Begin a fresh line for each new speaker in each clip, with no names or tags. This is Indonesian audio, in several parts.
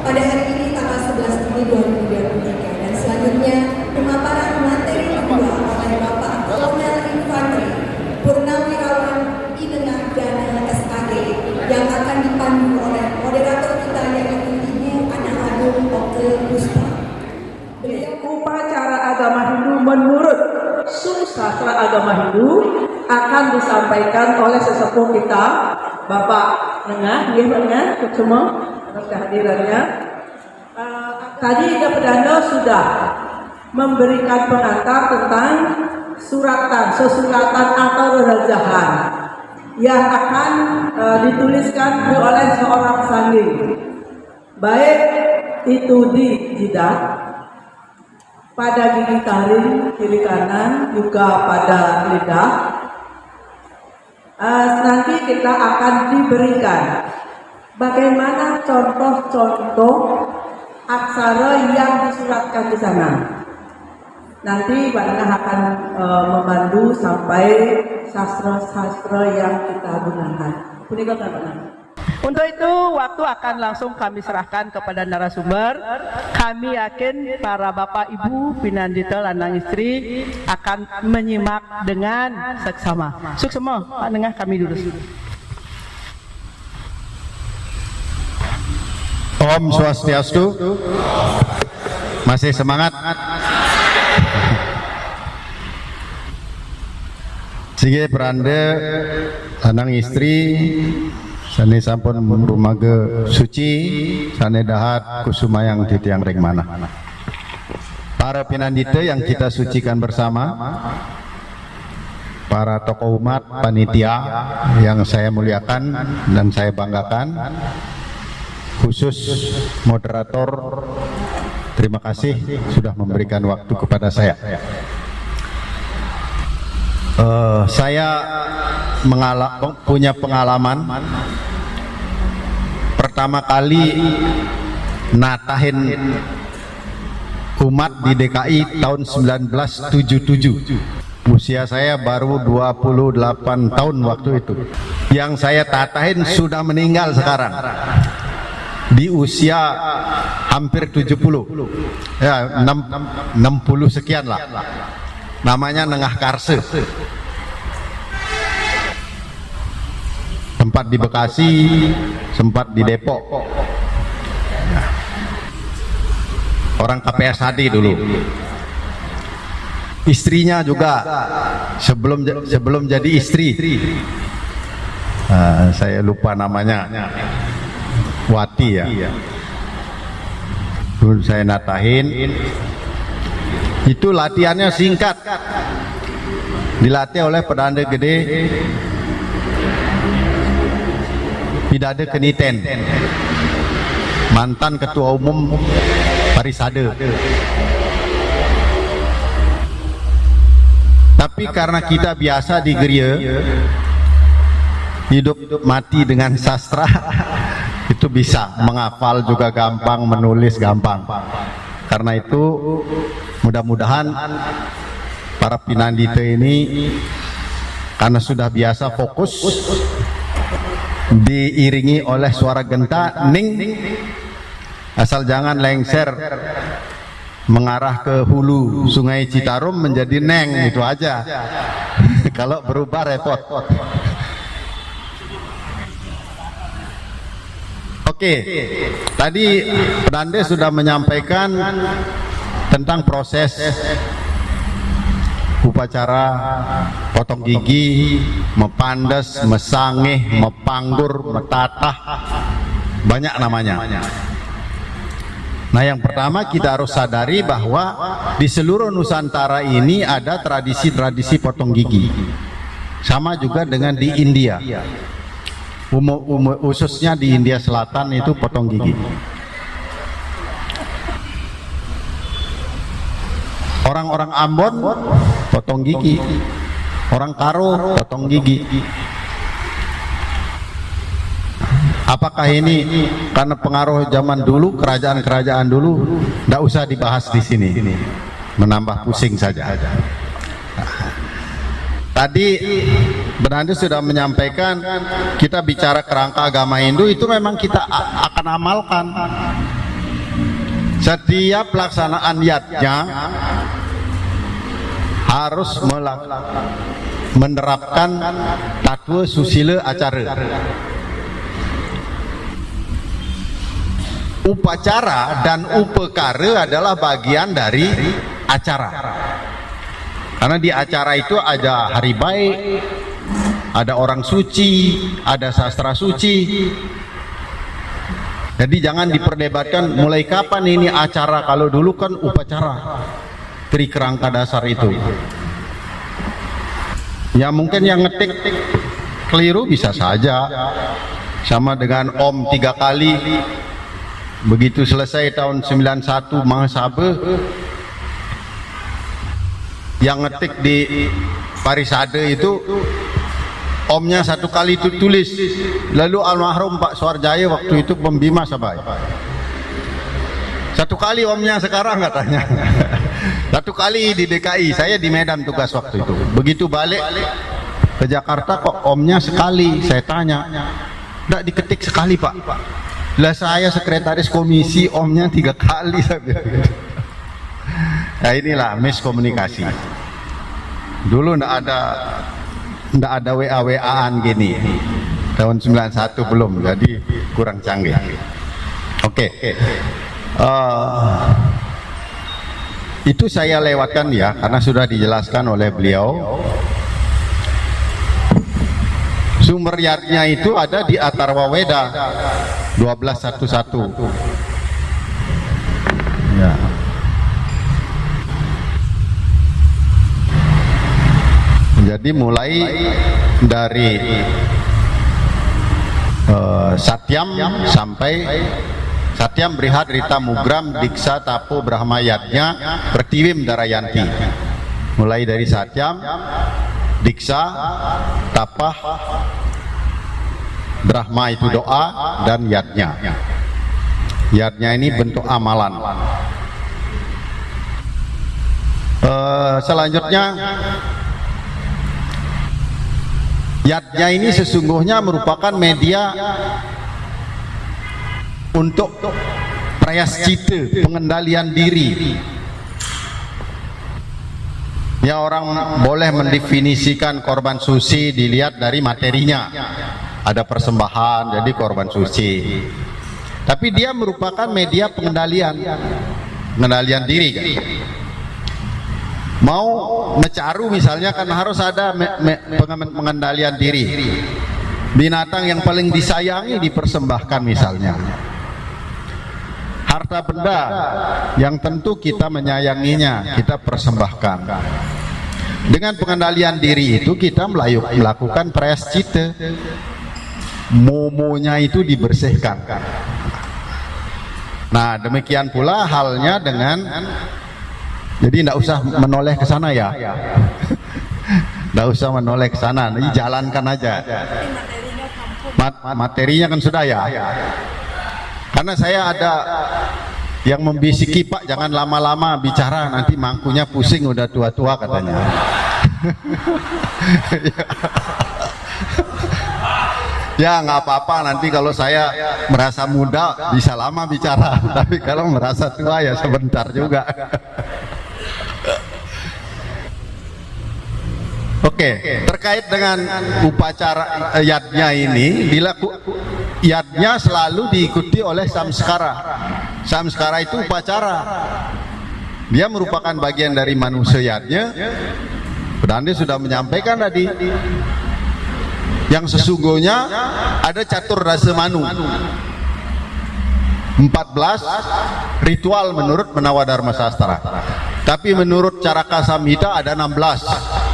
pada hari ini tanggal 11 Juni 2023, dan selanjutnya pemaparan materi kedua oleh Bapak Kolonel Infanteri Purnawirawan Inengah Dana SAG yang akan dipandu oleh moderator kita yaitu Ibu Ana Agung Oke Puspa.
Upacara agama Hindu menurut Sastra Agama Hindu akan disampaikan oleh sesepuh kita, Bapak Nengah, semua atas kehadirannya. Tadi Pedanda sudah memberikan pengantar tentang sesuratan atau rerajahan yang akan dituliskan oleh seorang sanggih, baik itu di jidat, pada gigi taring kiri kanan, juga pada lidah. Nanti kita akan diberikan bagaimana contoh-contoh aksara yang disuratkan di sana. Nanti Mbak Nengah akan memandu sampai sastra-sastra yang kita gunakan. Punika Mbak Nengah. Untuk itu waktu akan langsung kami serahkan kepada narasumber. Kami yakin para bapak ibu pinandita lanang istri akan menyimak dengan seksama. Suksema, Pak Nengah kami dulu.
Om Swastiastu. Masih semangat? Sige beranda lanang istri sane sampun rumaga suci, sane dahat kusumayang di tiang ring mana. Para pinandita yang kita sucikan bersama, para tokoh umat, panitia yang saya muliakan dan saya banggakan, khusus moderator, terima kasih sudah memberikan waktu kepada saya. Saya punya pengalaman pertama kali natahin umat di DKI tahun 1977. Usia saya baru 28 tahun waktu itu. Yang saya tatahin sudah meninggal sekarang di usia hampir 70 ya, 60 sekian lah. Namanya Nengah Karse, sempat di Bekasi, sempat di Depok. Orang KPSHD dulu. Istrinya juga sebelum jadi istri, saya lupa namanya, Wati ya. Dulu saya natahin. Itu latihannya singkat, dilatih oleh pedanda gede Pidade Keniten, mantan ketua umum Parisade. Tapi karena kita biasa di gereja, hidup mati dengan sastra, itu bisa menghafal juga gampang, menulis gampang. Karena itu mudah-mudahan para pinandita ini karena sudah biasa fokus, diiringi oleh suara genta ning, asal jangan lengser mengarah ke hulu Sungai Citarum menjadi neng, itu aja. Kalau berubah repot. Oke, tadi Pedande sudah menyampaikan tentang proses upacara potong gigi, mepandes, mesangeh, mepanggur, metatah, banyak namanya. Nah, yang pertama kita harus sadari bahwa di seluruh Nusantara ini ada tradisi-tradisi potong gigi. Sama juga dengan di India. Khususnya di India Selatan itu potong gigi. Orang-orang Ambon potong gigi, orang Karo potong gigi. Apakah ini karena pengaruh zaman dulu, kerajaan-kerajaan dulu? Tidak usah dibahas di sini, menambah pusing saja. Tadi Benandu sudah menyampaikan kita bicara kerangka agama Hindu itu memang kita akan amalkan. setiap pelaksanaan yadnya harus menerapkan tatwa susila acara. Upacara dan upekara adalah bagian dari acara. Karena di acara itu ada hari baik, ada orang suci, ada sastra suci. Jadi jangan diperdebatkan mulai kapan ini acara, kalau dulu kan upacara. Tri kerangka dasar itu. Ya mungkin yang ngetik keliru bisa saja. Sama dengan Om 3 kali. Begitu selesai tahun 91 Mahasabah, yang ngetik di Parisade itu omnya 1 kali itu tulis. Lalu almarhum Pak Suarjaya waktu itu pembima Sabai. 1 kali omnya sekarang katanya. 1 kali di DKI, saya di Medan tugas waktu itu. Begitu balik ke Jakarta kok omnya sekali. Saya tanya, enggak diketik sekali Pak? Lah saya sekretaris komisi omnya 3 kali. Nah inilah miskomunikasi. Dulu ndak ada WA-WA-an gini. Tahun 91 belum, jadi kurang canggih. Oke. Itu saya lewatkan ya, karena sudah dijelaskan oleh beliau. Sumber yadnya itu ada di Atharva Weda 12.1.1. Ya. Jadi mulai dari Satyam sampai Satyam Brihat Rita Mugram Diksa Tapo Brahmayatnya Pertiwim Darayanti. Mulai dari Satyam, Diksa, Tapah, Brahma itu doa, dan yadnya. Yadnya ini bentuk amalan. Selanjutnya, yadnya ini sesungguhnya merupakan media untuk prayaschita, pengendalian diri. Ya, orang boleh mendefinisikan korban suci dilihat dari materinya. Ada persembahan, jadi korban suci. Tapi dia merupakan media pengendalian diri kan? Mau mecaru misalnya kan harus ada pengendalian diri. Binatang yang paling disayangi dipersembahkan misalnya. Harta benda yang tentu kita menyayanginya, kita persembahkan. Dengan pengendalian diri itu kita melakukan prayaschita. Momonya itu dibersihkan. Nah, demikian pula halnya dengan, jadi tidak usah menoleh ke sana ya. Tidak usah menoleh ke sana, jadi jalankan aja. Materinya kan sudah ya. Karena saya ada yang membisiki, Pak jangan lama-lama bicara, nanti mangkunya pusing udah tua-tua katanya. Ya nggak apa-apa, nanti kalau saya merasa muda bisa lama bicara, tapi kalau merasa tua ya sebentar juga. Oke, terkait dengan upacara yadnya ini, yadnya selalu diikuti oleh samskara. Samskara itu upacara. Dia merupakan bagian dari manusia yadnya. Pedandi sudah menyampaikan tadi. Yang sesungguhnya ada catur rasa manu. 14 ritual menurut Menawadharma Sastra. Tapi menurut Caraka Samhita ada 16,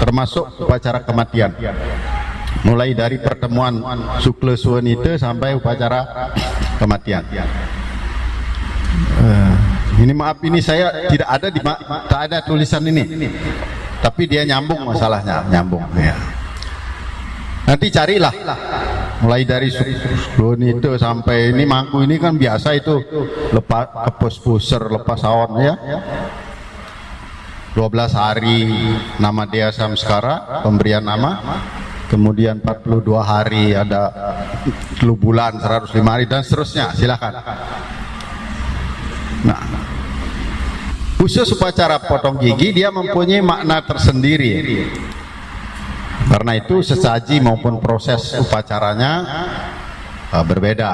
termasuk upacara kematian. Mulai dari pertemuan Sukla Suwanita sampai upacara kematian. Ini maaf, ini saya tidak ada tak ada tulisan ini. Tapi dia nyambung masalahnya, nyambung ya. Nanti carilah mulai dari Suwanita sampai ini mangku ini kan biasa itu lepas kepus-puser lepas awan ya. 12 hari nama dia samskara, pemberian nama. Kemudian 42 hari ada 10 bulan, 105 hari dan seterusnya, silakan. Nah, Khusus upacara potong gigi dia mempunyai makna tersendiri. Karena itu sesaji maupun proses upacaranya berbeda.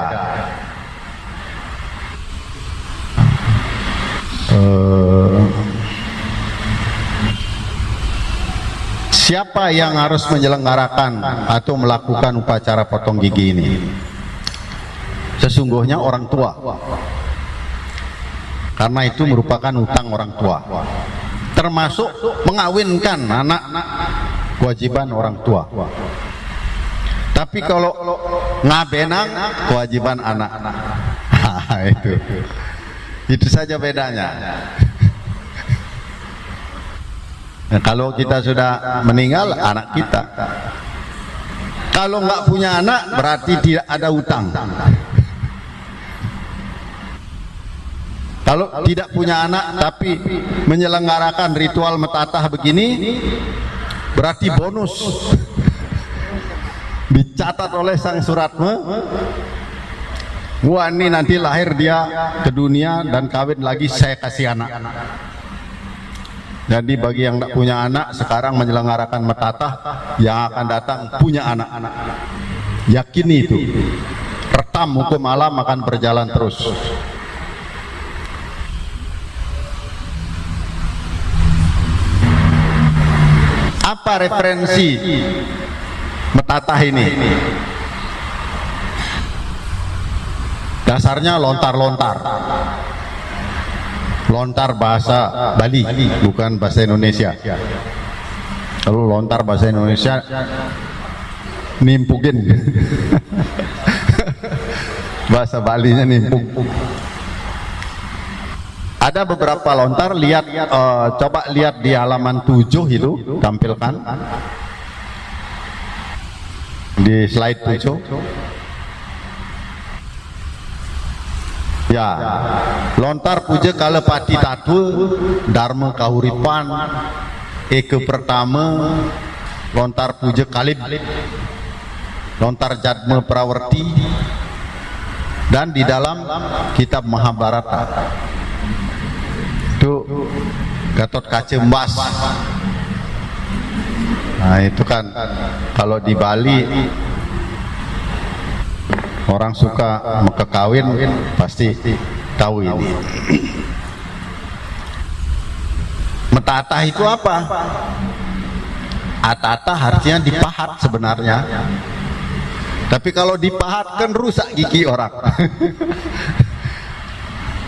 Siapa yang harus menyelenggarakan atau melakukan upacara potong gigi ini? Sesungguhnya orang tua. Karena itu merupakan utang orang tua. Termasuk mengawinkan anak, kewajiban orang tua. Tapi kalau ngabenang, kewajiban anak. Itu saja bedanya. Nah, kalau kita sudah meninggal, anak kita. Kalau nggak punya anak, berarti tidak ada utang. Kalau tidak punya anak tapi menyelenggarakan ritual metatah begini, berarti bonus. Dicatat oleh sang suratme, wah ini nanti lahir dia ke dunia dan kawin lagi, saya kasih anak. Jadi bagi yang tidak punya anak sekarang menyelenggarakan metatah, yang akan datang punya anak-anak. Yakini itu. Retam hukum alam akan berjalan terus. Apa referensi metatah ini? Dasarnya lontar-lontar. Lontar bahasa Bali, bukan bahasa Indonesia. Kalau lontar bahasa Indonesia, nimpugin. Bahasa Balinya nimpug. Ada beberapa lontar, lihat, coba lihat di halaman 7 itu, tampilkan. Di slide 7. Ya, lontar puja kalepati tatu dharma kahuripan eke pertama, lontar puja kalib, lontar jadma prawerti, dan di dalam kitab Mahabharata itu Gatot Kaca Embas. Nah itu kan kalau di Bali orang suka kekawin pasti tahu ini. Metatah itu apa? Atatah artinya dipahat sebenarnya. Tapi kalau dipahat kan rusak gigi orang.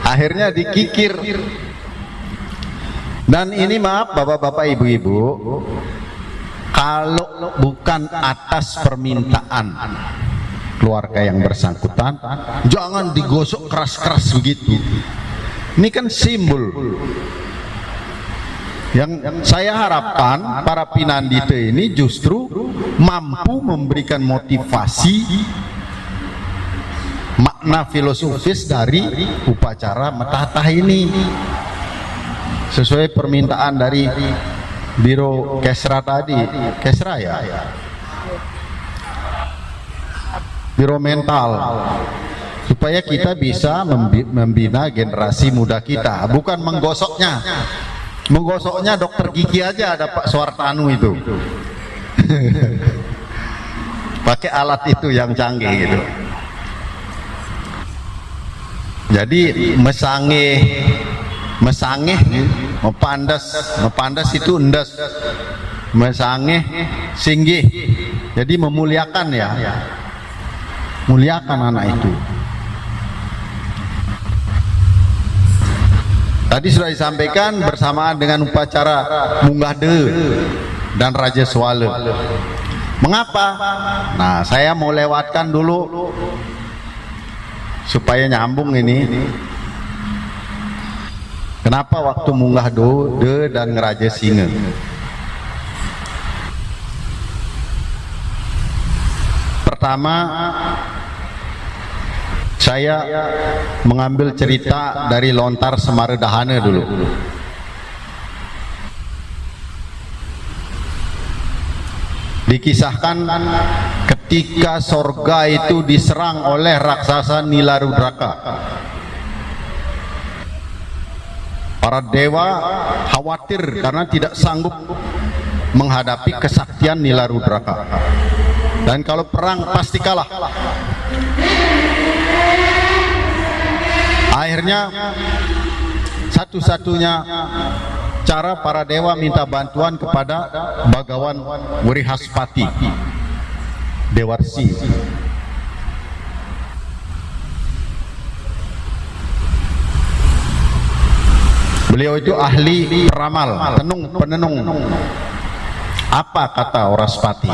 Akhirnya dikikir. Dan ini maaf bapak-bapak ibu-ibu, kalau bukan atas permintaan keluarga yang bersangkutan, jangan digosok keras-keras begitu. Ini kan simbol. Yang saya harapkan para pinandita ini justru mampu memberikan motivasi, makna filosofis dari upacara metatah ini, sesuai permintaan dari Biro Kesra tadi. Kesra ya? Biro mental, supaya kita bisa membina generasi muda kita, bukan menggosoknya. Menggosoknya dokter gigi aja ada Pak Suartanu itu. Pakai alat itu yang canggih gitu. Jadi mesangeh, mepandas itu endas, mesangeh singgih. Jadi memuliakan ya. Muliakan anak itu. Tadi sudah disampaikan bersamaan dengan upacara Munggah De dan Raja Swale. Mengapa? Nah, saya mau lewatkan dulu supaya nyambung ini. Kenapa waktu Munggah De dan Raja Singa? Pertama, saya mengambil cerita dari lontar Semaredahana dulu. Dikisahkan ketika sorga itu diserang oleh raksasa Nilarudraka. Para dewa khawatir karena tidak sanggup menghadapi kesaktian Nilarudraka. Dan kalau perang pasti kalah. Akhirnya satu-satunya cara para dewa minta bantuan kepada Bhagawan Wrihaspati, Dewarsi. Beliau itu ahli peramal, penenung. Apa kata Wrihaspati?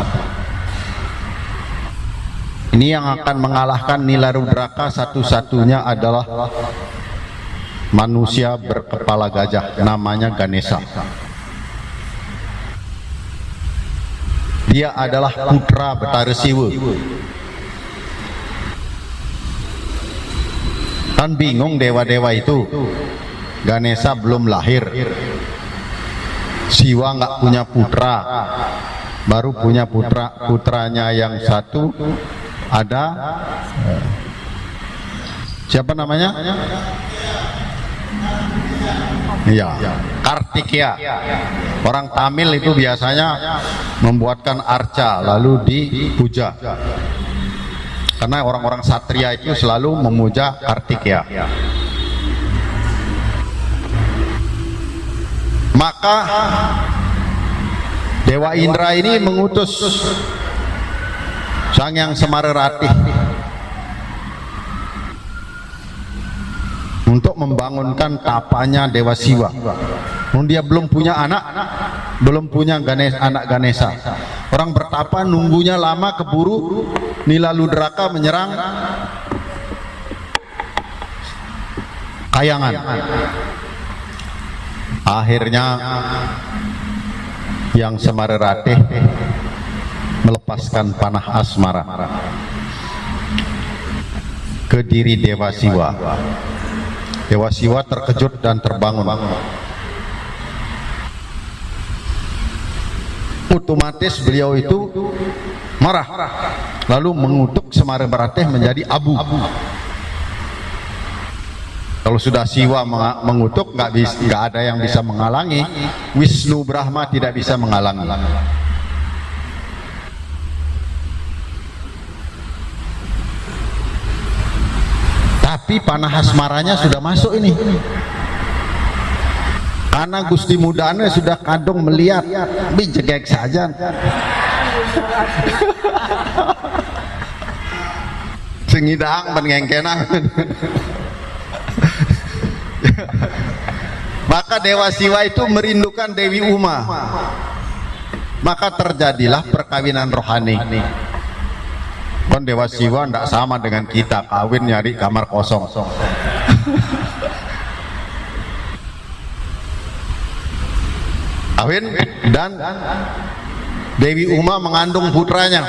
Ini yang akan mengalahkan Nilarudraka satu-satunya adalah manusia berkepala gajah, namanya Ganesha. Dia adalah putra Betara Siwa. Kan bingung dewa-dewa itu. Ganesha belum lahir, Siwa nggak punya putra, baru punya putranya yang satu ada siapa namanya? Iya, Kartikeya. Orang Tamil itu biasanya membuatkan arca lalu dipuja, karena orang-orang Satria itu selalu memuja Kartikeya. Maka Dewa Indra ini mengutus Sang Hyang Semararatih untuk membangunkan tapanya Dewa Siwa. Dia belum punya anak, belum punya anak Ganesha. Orang bertapa nunggunya lama, keburu Nilarudraka menyerang Kayangan. Akhirnya Yang Semararatih melepaskan panah asmara ke diri Dewa Siwa. Dewa Siwa terkejut dan terbangun. Otomatis beliau itu marah, lalu mengutuk Semararatih menjadi abu. Kalau sudah Siwa mengutuk, nggak ada yang bisa menghalangi. Wisnu Brahma tidak bisa menghalangi. Tapi panah asmaranya sudah masuk ini. Karena Gusti Mudana sudah kadung melihat, bijegek saja. Sengidang penengkenang. Maka Dewa Siwa itu merindukan Dewi Uma. Maka terjadilah perkawinan rohani. Kan Dewa Siwa tidak sama dengan kita, kawin nyari kamar kosong. Kawin dan Dewi Uma mengandung putranya.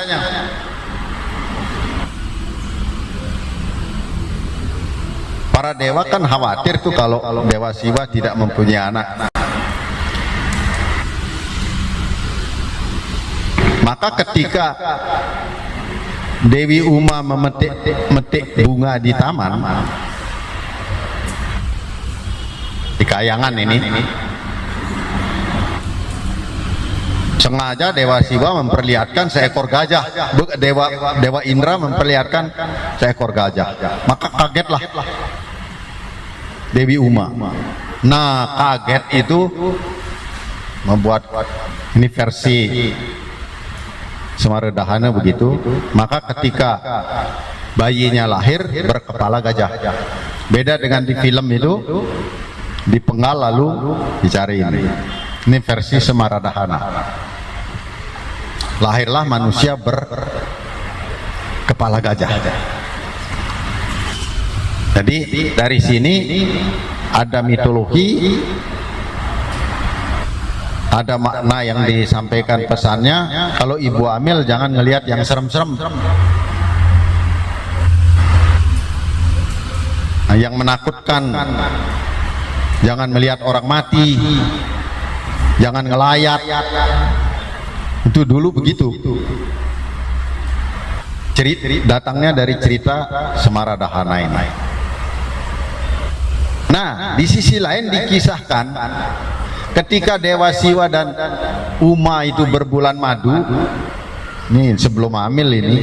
Para dewa kan khawatir tuh kalau Dewa Siwa tidak mempunyai anak. Maka ketika Dewi Uma memetik bunga di taman, di Kayangan ini, sengaja Dewa Siwa memperlihatkan seekor gajah. Dewa Indra memperlihatkan seekor gajah. Maka kagetlah Dewi Uma. Nah, kaget itu membuat ini versi Semaradahana begitu. Maka ketika bayinya lahir berkepala gajah. Beda dengan di film itu, dipenggal lalu dicari ini. Ini versi Semaradahana. Lahirlah manusia berkepala gajah. Jadi dari sini ada mitologi, ada makna yang disampaikan pesannya. Kalau ibu hamil jangan ngelihat yang serem-serem, yang menakutkan. Jangan melihat orang mati, jangan ngelayat. Itu dulu begitu. Datangnya dari cerita Semaradahana ini. Nah, di sisi lain dikisahkan ketika Dewa Siwa dan Uma itu berbulan madu. Nih sebelum hamil ini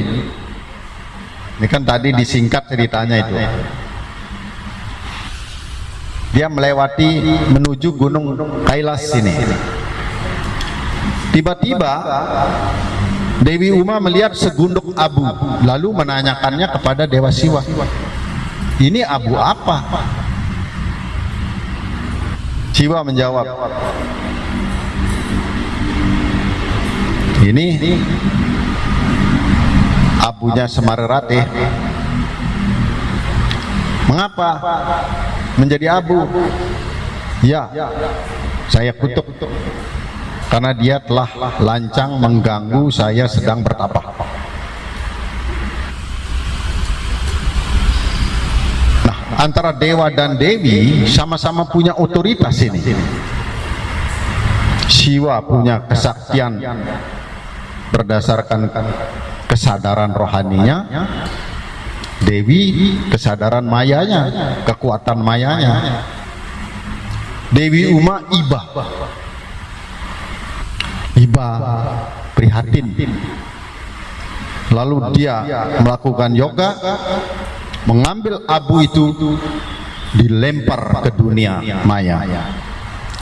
kan tadi disingkat ceritanya itu. Dia melewati menuju gunung Kailas ini. Tiba-tiba Dewi Uma melihat segunduk abu, lalu menanyakannya kepada Dewa Siwa. Ini abu apa? Siwa menjawab, ini abunya Semar Ratih. Mengapa menjadi abu? Ya, saya kutuk karena dia telah lancang mengganggu saya sedang bertapa. Nah, antara dewa dan dewi sama-sama punya otoritas ini. Siwa punya kesaktian berdasarkan kesadaran rohaninya, Dewi kesadaran mayanya, kekuatan mayanya. Dewi Uma iba prihatin, lalu dia melakukan yoga, mengambil abu itu dilempar ke dunia maya,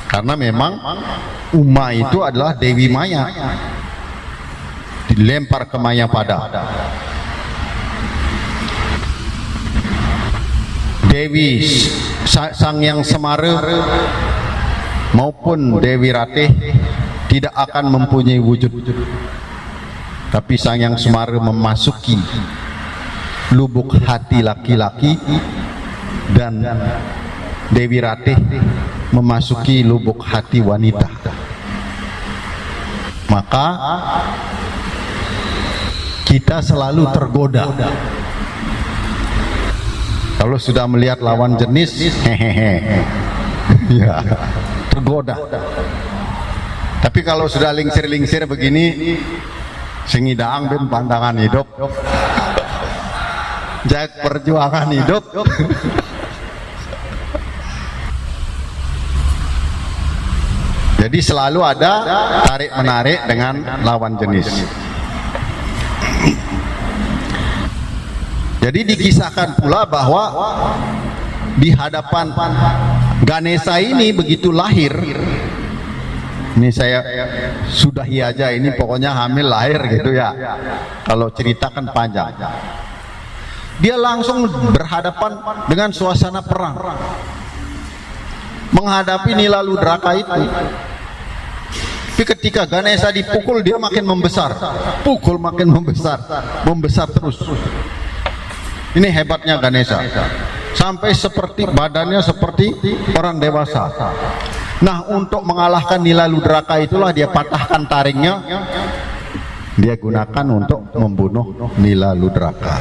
karena memang Uma itu adalah Dewi Maya, dilempar ke Maya pada. Dewi Sang Yang Semara maupun Dewi Ratih tidak akan mempunyai wujud, tapi Sang Yang Semara memasuki lubuk hati laki-laki dan Dewi Ratih memasuki lubuk hati wanita. Maka kita selalu tergoda kalau sudah melihat lawan jenis, ya, tergoda. Tapi kalau sudah lingsir-lingsir begini, singidaang ben pandangan hidup, jak perjuangan hidup. Jadi selalu ada tarik-menarik dengan lawan jenis. Jadi dikisahkan pula bahwa di hadapan Ganesha ini begitu lahir, ini saya sudahi aja, ini pokoknya hamil lahir gitu ya, kalau ceritakan panjang. Dia langsung berhadapan dengan suasana perang, menghadapi Nilaludraka itu. Tapi ketika Ganesha dipukul, dia makin membesar, pukul makin membesar, membesar terus. Ini hebatnya Ganesha, sampai seperti badannya seperti orang dewasa. Nah, untuk mengalahkan Nilaludraka itulah dia patahkan taringnya, dia gunakan untuk membunuh Nilaludraka.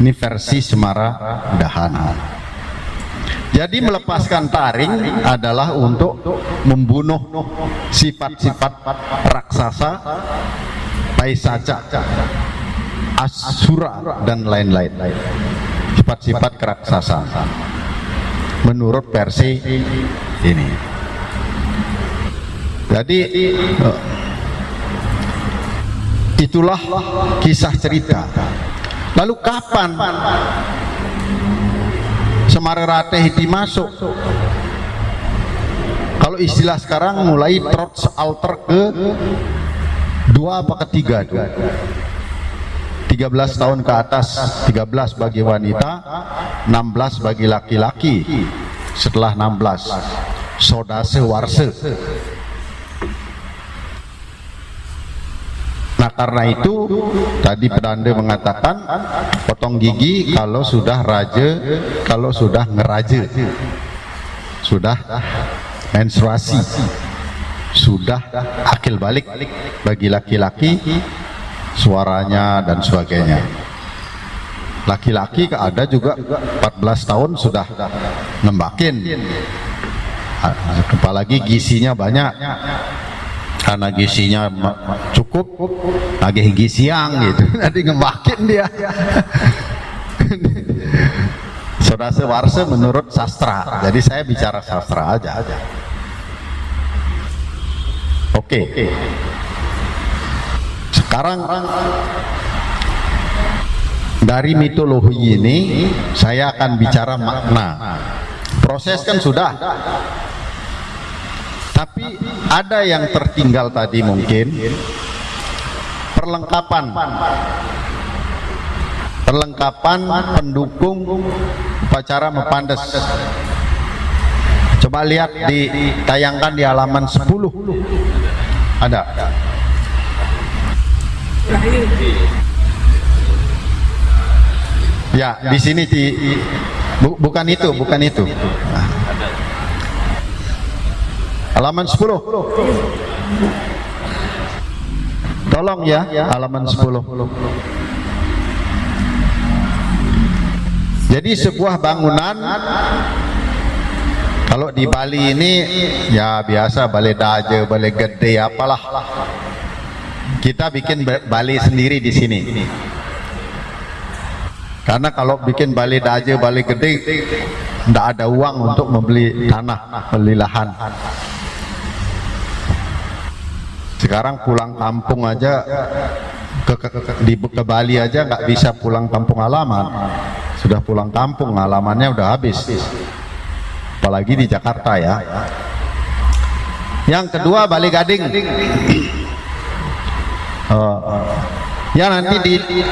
Ini versi Semara Dahana. Jadi melepaskan taring adalah untuk membunuh sifat-sifat raksasa, Paisaca, Asura dan lain-lain, sifat-sifat keraksasaan menurut versi ini. Jadi itulah kisah cerita. Lalu kapan Semar Ratih itu masuk? Kalau istilah sekarang mulai trots alter ke 2 apa ketiga tuh, 13 tahun ke atas, 13 bagi wanita, 16 bagi laki-laki. Setelah 16 Sodase Warse. Nah, karena itu tadi Pedanda mengatakan potong gigi kalau sudah raja, kalau sudah ngeraja, sudah menstruasi, sudah akil balik bagi laki-laki, suaranya dan sebagainya. Laki-laki ada juga 14 tahun sudah nembakin, apalagi gisinya banyak. Karena gisinya cukup, lagi gisi siang gitu, nanti ngembakin dia. Warse menurut sastra. Jadi saya bicara sastra aja. Oke. Sekarang dari mitologi ini saya akan bicara makna. Proses kan sudah. Tapi ada yang tertinggal tadi mungkin. Perlengkapan pendukung upacara mepandes. Coba lihat ditayangkan di halaman 10. Ada. Ya, di sini bukan itu. Nah. Halaman 10. Tolong ya, halaman 10. Jadi sebuah bangunan, kalau di Bali ini ya biasa balai daje, balai gede, apalah. Kita bikin balai sendiri di sini. Karena kalau bikin balai daje, balai gede, tidak ada uang untuk membeli tanah, beli lahan. Sekarang pulang kampung aja ke Bali aja nggak bisa pulang kampung halaman. Sudah pulang kampung, halamannya udah habis. Apalagi di Jakarta ya. Yang kedua, Bali Gading. Ya nanti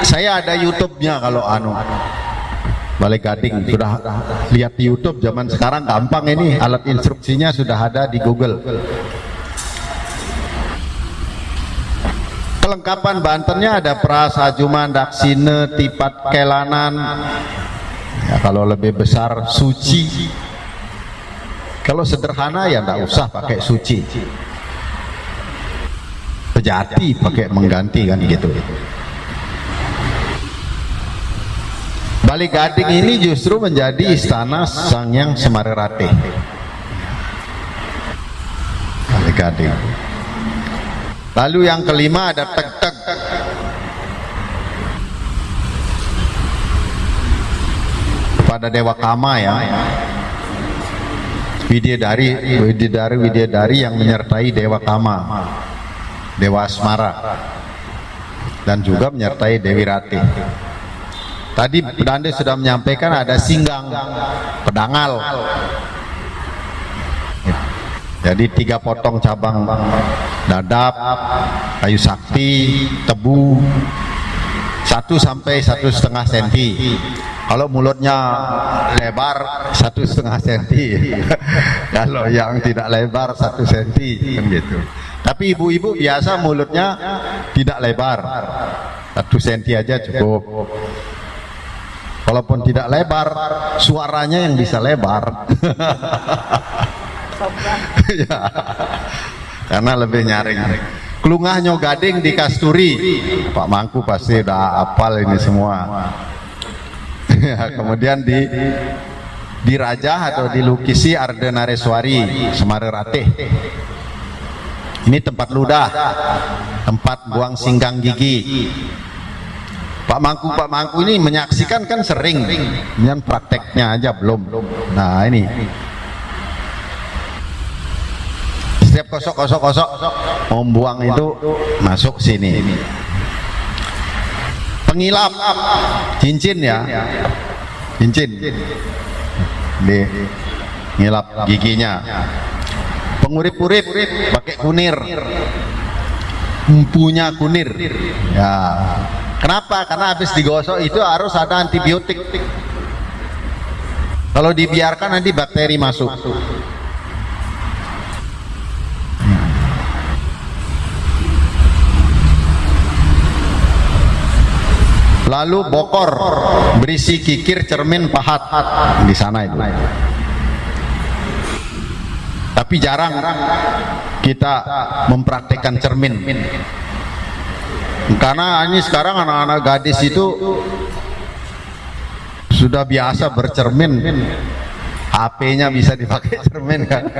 saya ada YouTube-nya kalau Bali Gading. Sudah lihat di YouTube, zaman sekarang gampang ini, alat instruksinya sudah ada di Google. Kelengkapan Bantennya ada pras, ajuman, daksine, tipat, kelanan. Ya, kalau lebih besar suci. Kalau sederhana ya enggak usah pakai suci. Pejati pakai mengganti kan gitu. Bali Gading ini justru menjadi istana Sanghyang Semarerate. Bali Gading. Lalu yang kelima ada Tek-Tek. Pada Dewa Kama ya. Wididari yang menyertai Dewa Kama, Dewa Asmara, dan juga menyertai Dewi Rati. Tadi Dande sudah menyampaikan ada Singgang, Pedangal. Jadi 3 potong cabang dadap, kayu sakti, tebu, 1 sampai 1,5 cm. Kalau mulutnya lebar 1,5 cm. Kalau yang tidak lebar 1 cm kan gitu. Tapi ibu-ibu biasa mulutnya tidak lebar, 1 cm aja cukup. Walaupun tidak lebar, suaranya yang bisa lebar. Ya, karena lebih nyaring. Kelungahnya Gading di Kasturi. Pak Mangku pasti udah hafal ini semua. Ya, kemudian di Raja atau dilukisi Ardenareswari Semarerate. Ini tempat ludah, tempat buang singgang gigi. Pak Mangku ini menyaksikan kan sering, dengan prakteknya aja belum. Nah ini. Setiap kosok mau buang itu masuk sini. Pengilap cincin ya, cincin di ngilap giginya. Pengurip-urip pakai kunir, empunya kunir ya. Kenapa? Karena habis digosok itu harus ada antibiotik. Kalau dibiarkan nanti bakteri masuk. Lalu bokor berisi kikir, cermin, pahat di sana itu. Tapi jarang kita mempraktekkan cermin. Karena ini sekarang anak-anak gadis itu sudah biasa bercermin. HP-nya bisa dipakai cermin kan.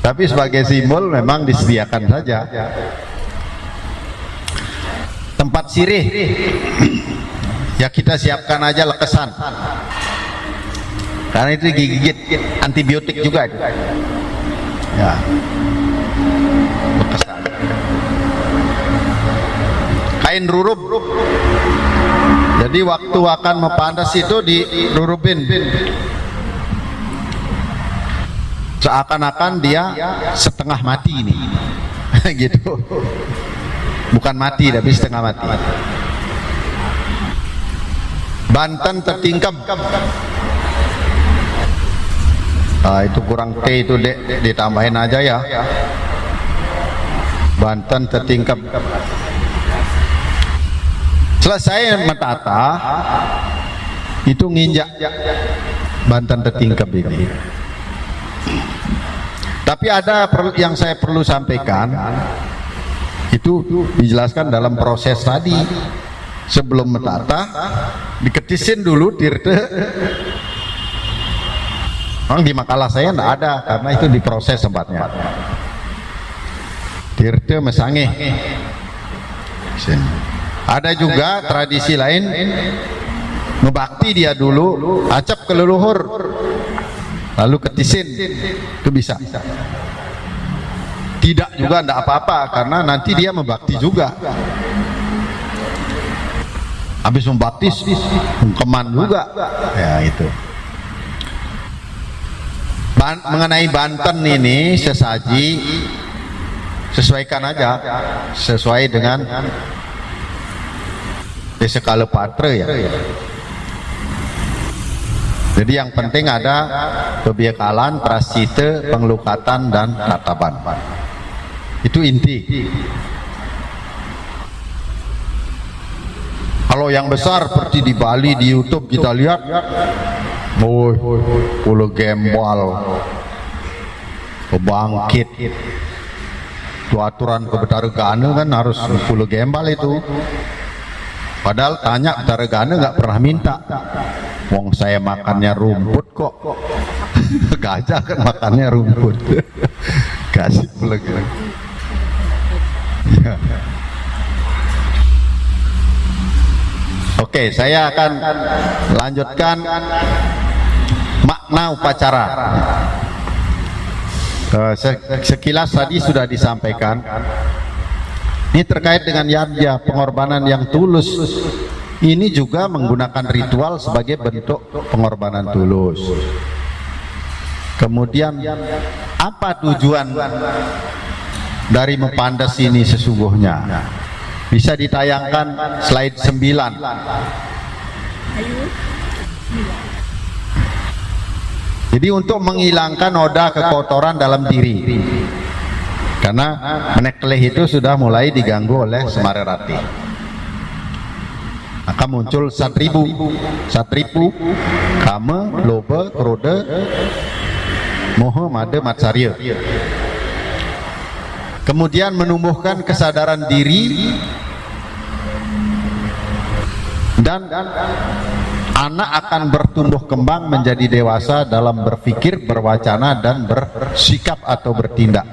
Tapi sebagai simbol memang disediakan saja. Tempat sirih Ya kita siapkan aja lekesan, karena itu digigit antibiotik juga itu. Ya, lekesan. Kain rurup. Jadi waktu akan mempandas itu dirurupin, seakan-akan dia setengah mati ini. Gitu. Bukan mati tapi setengah mati. Banten tertingkap. Itu kurang T itu, Dek, ditambahin aja ya. Banten tertingkap. Selesai mentata, itu nginjak Banten tertingkap ini. Tapi ada yang saya perlu sampaikan, itu dijelaskan dalam proses tadi. Sebelum mentata, diketisin dulu tirte. Di makalah saya tidak ada, karena itu diproses tempatnya. Tirte mesange. Ada juga tradisi lain, ngebakti dia dulu, acap ke leluhur, lalu ketisin, itu bisa. Tidak juga tidak apa-apa, karena nanti dia membakti juga. Habis membakti, keman juga. Ya itu. Mengenai Banten ini sesaji, sesuaikan aja, sesuai dengan Desa Kalepatre ya. Jadi yang penting ada kebiakalan, prascite, penglukatan dan tataban. Itu inti. Kalau yang besar seperti di Bali, di YouTube kita lihat, Pulau Gembal, Bangkit, itu aturan ke Betaregana kan harus Pulau Gembal itu. Padahal tanya Betaregana nggak pernah minta. Wong saya makannya rumput kok. Gajah kan makannya rumput. Kasih Pulau Gembal. Ya. Oke, saya akan lanjutkan makna upacara. Sekilas tadi sudah disampaikan. Ini terkait dengan yadnya, pengorbanan yang tulus. Ini juga menggunakan ritual sebagai bentuk pengorbanan tulus. Kemudian apa tujuan dari mempandas ini sesungguhnya? Bisa ditayangkan slide 9. Jadi untuk menghilangkan noda kekotoran dalam diri, karena menekleh itu sudah mulai diganggu oleh Semarerati, maka muncul satribu, kame, lobe, krode, moho, made, matsarya. Kemudian menumbuhkan kesadaran diri, dan anak akan bertumbuh kembang menjadi dewasa dalam berpikir, berwacana, dan bersikap atau bertindak.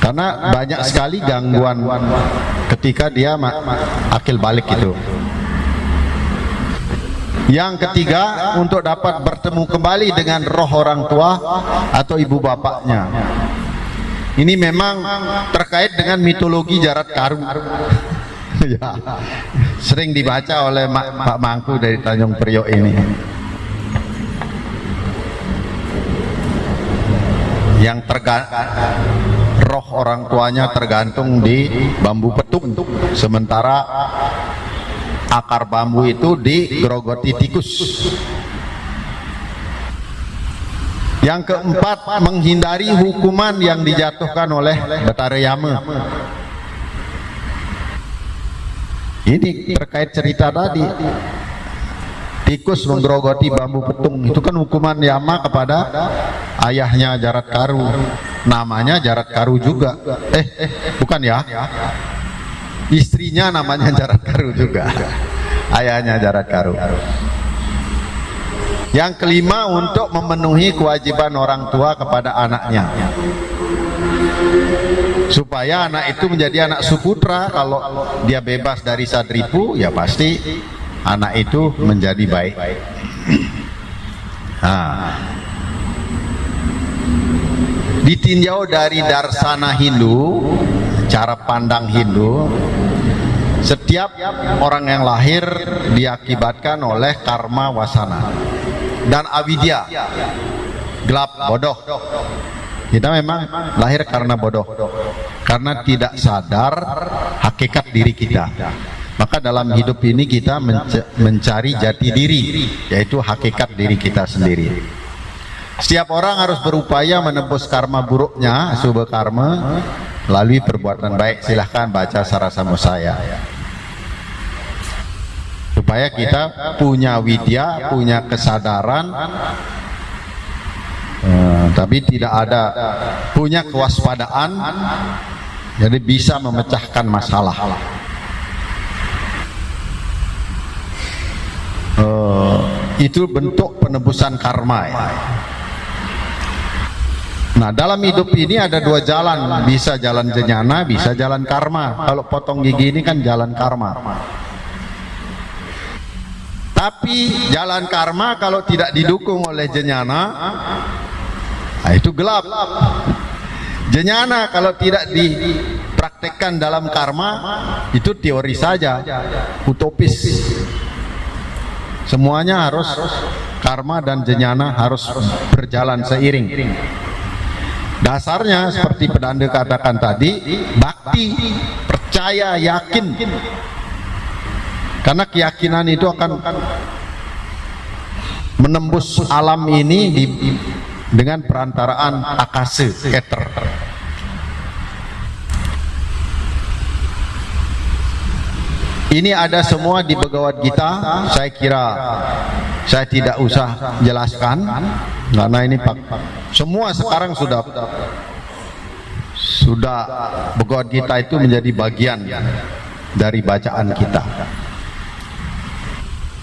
Karena banyak sekali gangguan ketika dia akil balik itu. Yang ketiga, untuk dapat bertemu kembali dengan roh orang tua atau ibu bapaknya. Ini memang terkait dengan mitologi Jarat Karu. Ya, sering dibaca oleh Pak Mangku dari Tanjung Priok ini. Yang roh orang tuanya tergantung di bambu petung, sementara akar bambu itu digerogoti tikus. Yang keempat, menghindari hukuman yang dijatuhkan oleh Betara Yama. Ini terkait cerita tadi, tikus menggerogoti bambu petung, itu kan hukuman Yama kepada ayahnya Jarat Karu. Namanya Jarat Karu juga. Bukan ya, istrinya namanya Jarat Karu juga, ayahnya Jarat Karu. Yang kelima, untuk memenuhi kewajiban orang tua kepada anaknya. supaya anak itu menjadi anak suputra. Kalau dia bebas dari sadripu, ya pasti anak itu menjadi baik. Nah, ditinjau dari darsana Hindu, cara pandang Hindu, setiap orang yang lahir diakibatkan oleh karma wasana dan avidya, gelap, bodoh. Kita memang lahir karena bodoh, karena tidak sadar hakikat diri kita. Maka dalam hidup ini kita mencari jati diri, yaitu hakikat diri kita sendiri. Setiap orang harus berupaya menembus karma buruknya, subha karma, melalui perbuatan baik. Silahkan baca Sarasamudaya, supaya kita punya widya, punya kesadaran, tapi tidak ada punya kewaspadaan, jadi bisa memecahkan masalah. Itu bentuk penebusan karma ya. Nah, dalam hidup ini ada dua jalan, bisa jalan jnana, bisa jalan karma. Kalau potong gigi ini kan jalan karma. Tapi jalan karma kalau tidak didukung oleh jnana, nah itu gelap. Jnana kalau tidak dipraktekkan dalam karma, itu teori saja, utopis. Semuanya harus karma dan jnana harus berjalan seiring. Dasarnya seperti Pedanda katakan tadi, bakti, percaya, yakin. Karena keyakinan itu akan menembus alam ini dengan perantaraan akase, ether. Ini ada semua di Bhagavad Gita. Saya kira saya tidak usah jelaskan, karena ini semua sekarang sudah Bhagavad Gita itu menjadi bagian dari bacaan kita.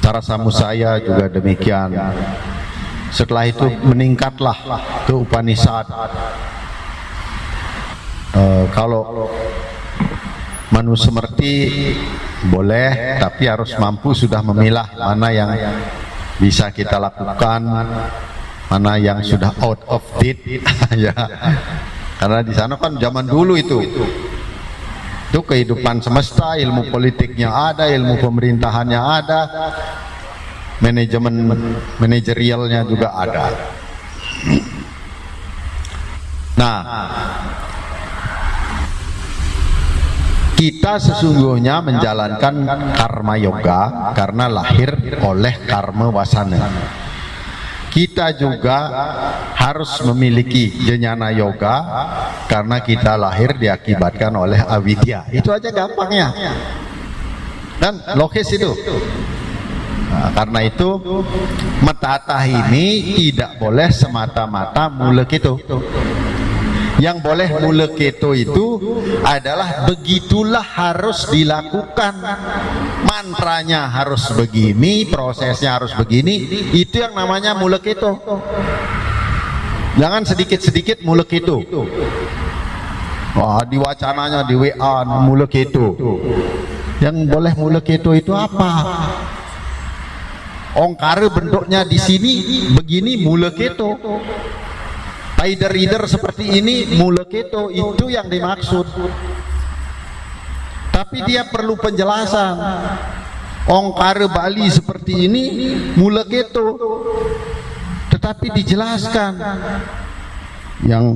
Sarasamudaya juga demikian. Setelah itu meningkatlah ke Upanishad. Kalau manusia mengerti boleh, tapi harus mampu sudah memilah mana yang bisa kita lakukan, mana yang sudah out of date. Ya, karena di sana kan zaman dulu itu kehidupan semesta, ilmu politiknya ada, ilmu pemerintahannya ada, manajerialnya juga ada. Nah, kita sesungguhnya menjalankan karma yoga karena lahir oleh karma wasana. Kita juga harus memiliki jnana yoga karena kita lahir diakibatkan oleh avidya. Itu aja gampangnya dan logis itu. Nah, karena itu metatah ini tidak boleh semata-mata muleketo. Yang boleh muleketo itu adalah begitulah harus dilakukan, mantranya harus begini, prosesnya harus begini. Itu yang namanya muleketo. Jangan sedikit-sedikit muleketo. Wah, di wacananya di WA muleketo. Yang boleh muleketo itu apa? Ongkara bentuknya di sini begini muleketo. Reader seperti ini muleketo, itu yang dimaksud. Tapi dia perlu penjelasan. Ongkara Bali seperti ini muleketo, tetapi dijelaskan yang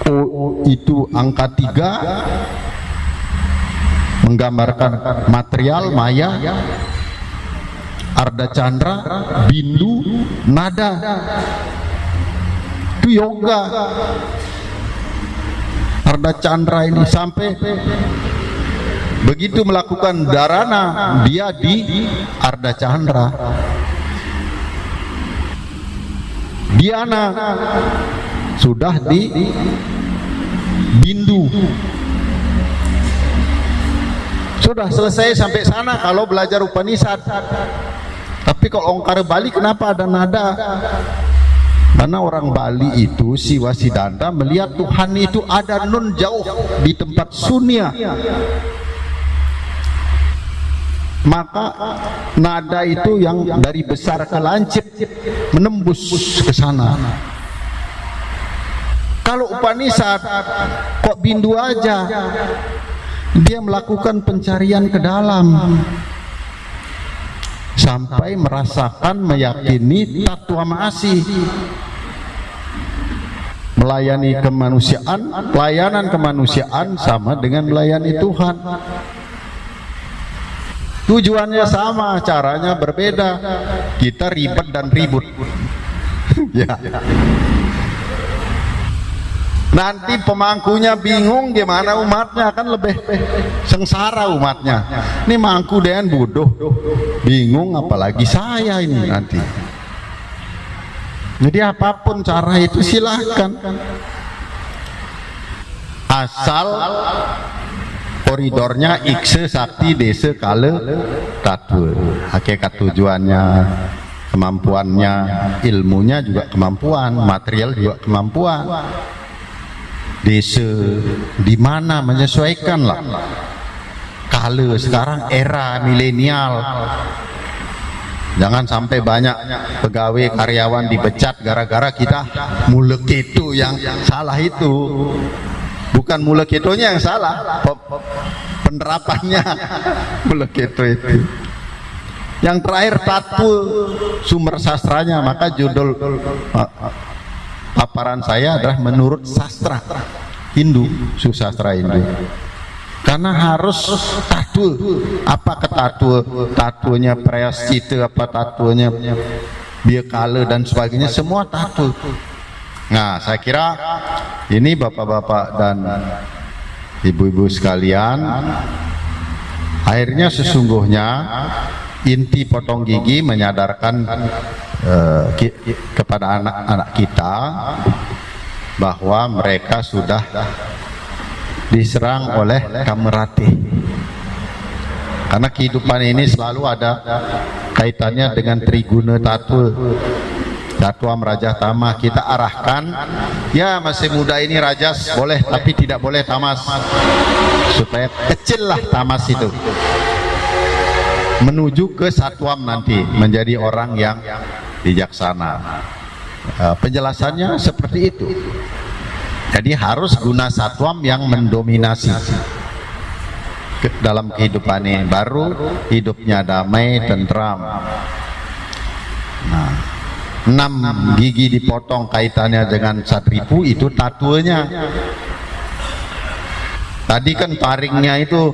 O itu angka 3 menggambarkan material maya, Arda Chandra, bindu, nada. Itu yoga. Arda Chandra ini sampai begitu melakukan dharana, dia di Arda Chandra. Dhyana sudah di bindu. Sudah selesai sampai sana kalau belajar Upanishad. Tapi kalau Ongkara Bali kenapa ada nada? Karena orang Bali itu, si Wasidanda melihat Tuhan itu ada nun jauh di tempat sunya. Maka nada itu yang dari besar ke lancip menembus ke sana. Kalau Upanishad kok bindu aja, dia melakukan pencarian ke dalam sampai merasakan, meyakini tatwa maasih, melayani kemanusiaan. Pelayanan kemanusiaan sama dengan melayani Tuhan. Tujuannya sama, caranya berbeda. Kita ribet dan ribut. Ya. Nanti pemangkunya bingung gimana umatnya, kan lebih sengsara umatnya. Ini mangku dengan bodoh, bingung apalagi saya ini nanti. Jadi apapun cara itu silahkan, asal koridornya ikse sakti desa kale tatwe. Hakikat tujuannya, kemampuannya, ilmunya juga kemampuan, material juga kemampuan. Desa di mana menyesuaikan lah. Kale sekarang era milenial. Jangan sampai banyak pegawai karyawan dipecat gara-gara kita mulek itu yang salah itu. Bukan mulek itunya yang salah, penerapannya mulek itu. Yang terakhir tatwe, sumber sastranya. Maka judul paparan saya adalah menurut sastra Hindu, susastra Hindu. Karena harus tatwe. Apa ke tatwe? Tatwenya prayascita, apa tatwenya biakala dan sebagainya, semua tatwe. Nah, saya kira ini bapak-bapak dan ibu-ibu sekalian, akhirnya sesungguhnya inti potong gigi menyadarkan kepada anak-anak kita bahwa mereka sudah diserang oleh kamerati. Karena kehidupan ini selalu ada kaitannya dengan triguna tatwa. Tatwa merajah tamah, kita arahkan, ya masih muda ini rajas boleh, tapi tidak boleh tamas, supaya kecillah tamas itu, menuju ke satwam nanti, menjadi orang yang bijaksana. Penjelasannya seperti itu. Jadi harus guna satwam yang mendominasi dalam kehidupan ini, baru hidupnya damai, tentram. Nah, 6 gigi dipotong kaitannya dengan satripu, itu tatwenya. Tadi kan taringnya itu,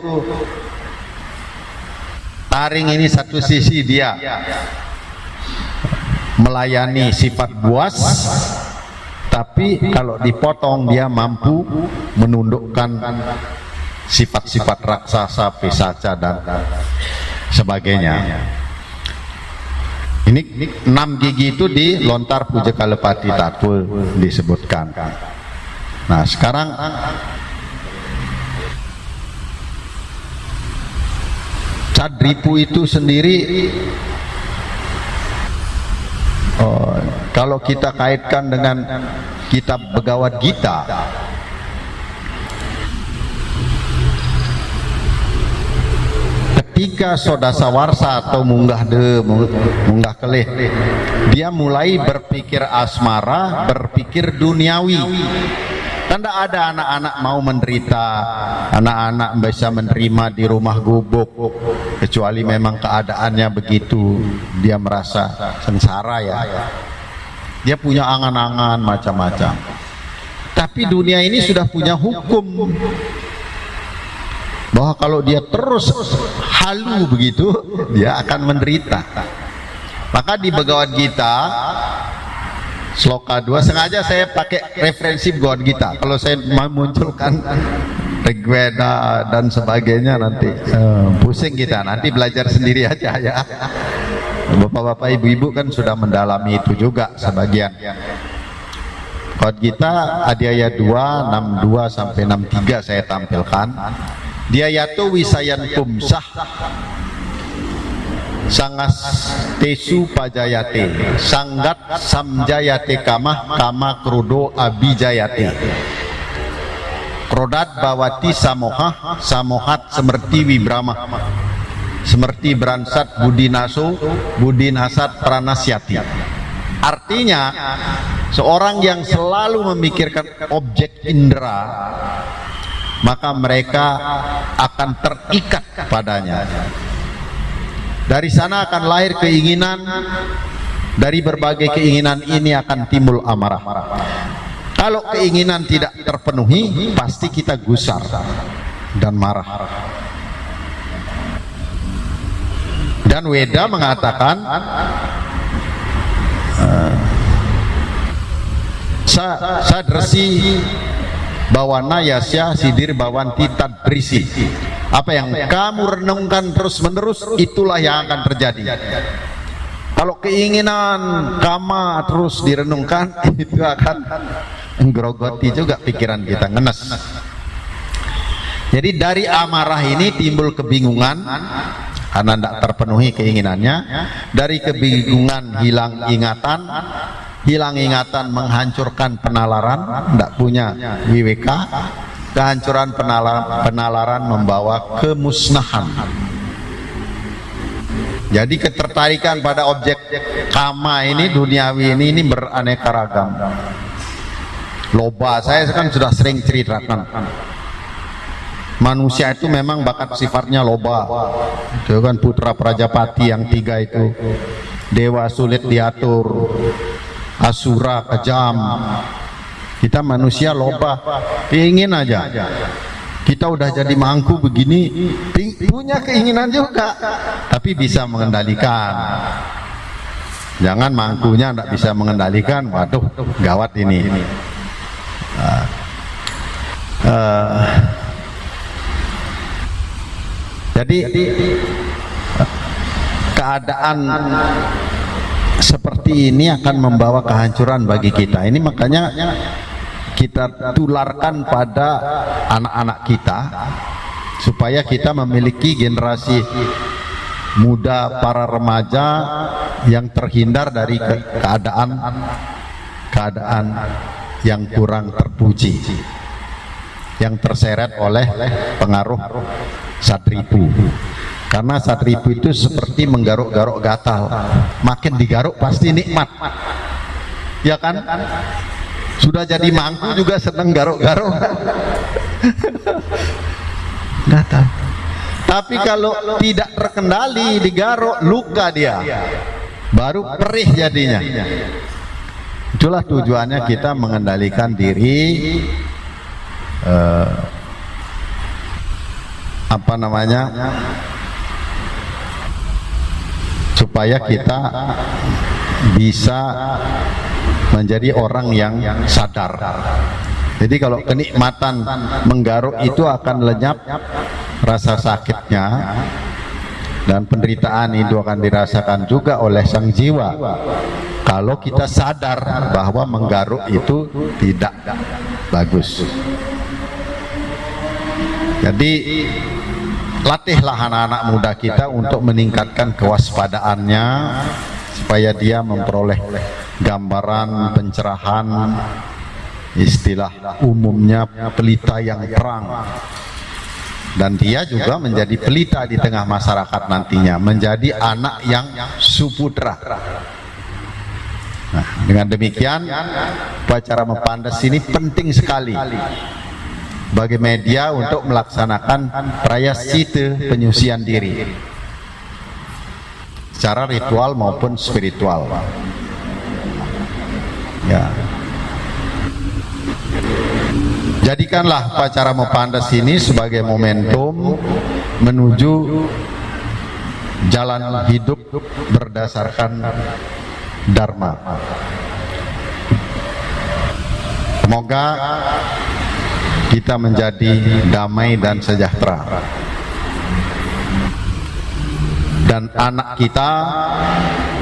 taring ini satu sisi dia melayani sifat buas, tapi kalau dipotong dia mampu menundukkan sifat-sifat raksasa, pisaca dan sebagainya. Ini 6 gigi itu di lontar puja kalepati tatwe disebutkan. Nah, sekarang Cadripu itu sendiri, kalau kita kaitkan dengan kitab Bhagavad Gita, ketika Sodasawarsa atau munggah kelih, dia mulai berpikir asmara, berpikir duniawi. Tanda ada anak-anak mau menderita, anak-anak bisa menerima di rumah gubuk, kecuali memang keadaannya begitu, dia merasa sengsara ya. Dia punya angan-angan macam-macam. Tapi dunia ini sudah punya hukum bahwa kalau dia terus halu begitu, dia akan menderita. Maka di Bhagavad Gita Sloka 2, sengaja saya pakai referensi Bhagavad Gita. Kalau saya memunculkan Rigveda dan sebagainya nanti pusing kita, nanti belajar sendiri aja ya. Bapak-bapak ibu-ibu kan sudah mendalami itu juga sebagian. Bhagavad Gita Adhyaya 2 62 sampai 63 saya tampilkan. Dia yaitu wisayan pumsah sangas tesu pajayate sanggat samjayate kamah kama krudo abijayate krodat bawati samoha samohat semerti wibrama semerti beransat budinaso budinasat pranasyati. Artinya seorang yang selalu memikirkan objek indera maka mereka akan terikat padanya. Dari sana akan lahir keinginan, dari berbagai keinginan ini akan timbul amarah. Kalau keinginan tidak terpenuhi, pasti kita gusar dan marah. Dan Weda mengatakan, sadresi bawana yasya sidir bawanti tadrisi. Apa yang kamu renungkan terus menerus, itulah yang akan terjadi. Kalau keinginan kama terus direnungkan, itu akan menggerogoti juga pikiran kita, ngenes. Jadi dari amarah ini timbul kebingungan karena tidak terpenuhi keinginannya. Dari kebingungan hilang ingatan, hilang ingatan menghancurkan penalaran, tidak punya WWK. Kehancuran penalaran membawa kemusnahan. Jadi ketertarikan pada objek kama ini, duniawi ini beraneka ragam. Loba, saya kan sudah sering ceritakan. Manusia itu memang bakat sifatnya loba. Itu kan putra Prajapati yang 3 itu. Dewa sulit diatur, asura kejam. Kita manusia loba, ingin aja. Kita udah jadi mangku begini, punya keinginan juga, tapi bisa mengendalikan. Jangan mangkunya tidak bisa mengendalikan, waduh, gawat ini. Jadi keadaan seperti ini akan membawa kehancuran bagi kita. Ini makanya kita tularkan pada anak-anak kita supaya kita memiliki generasi muda, para remaja yang terhindar dari keadaan yang kurang terpuji, yang terseret oleh pengaruh satripu. Karena satripu itu seperti menggaruk-garuk gatal, makin digaruk pasti nikmat, ya kan? Sudah jadi mangku juga seneng garuk-garuk gatal. Tapi kalau tidak terkendali digaruk, luka dia, baru perih jadinya. Itulah tujuannya kita mengendalikan diri, supaya kita bisa menjadi orang yang sadar. Jadi kalau kenikmatan menggaruk itu akan lenyap rasa sakitnya, dan penderitaan itu akan dirasakan juga oleh sang jiwa. Kalau kita sadar bahwa menggaruk itu tidak bagus. Jadi latihlah anak-anak muda kita untuk meningkatkan kewaspadaannya supaya dia memperoleh gambaran pencerahan, istilah umumnya pelita yang terang, dan dia juga menjadi pelita di tengah masyarakat nantinya, menjadi anak yang suputra. Nah, dengan demikian upacara Mepandas ini penting sekali bagi media untuk melaksanakan prayaschita penyucian diri secara ritual maupun spiritual. Ya. Jadikanlah upacara Mepandas ini sebagai momentum menuju jalan hidup berdasarkan Dharma. Semoga kita menjadi damai dan sejahtera, dan anak kita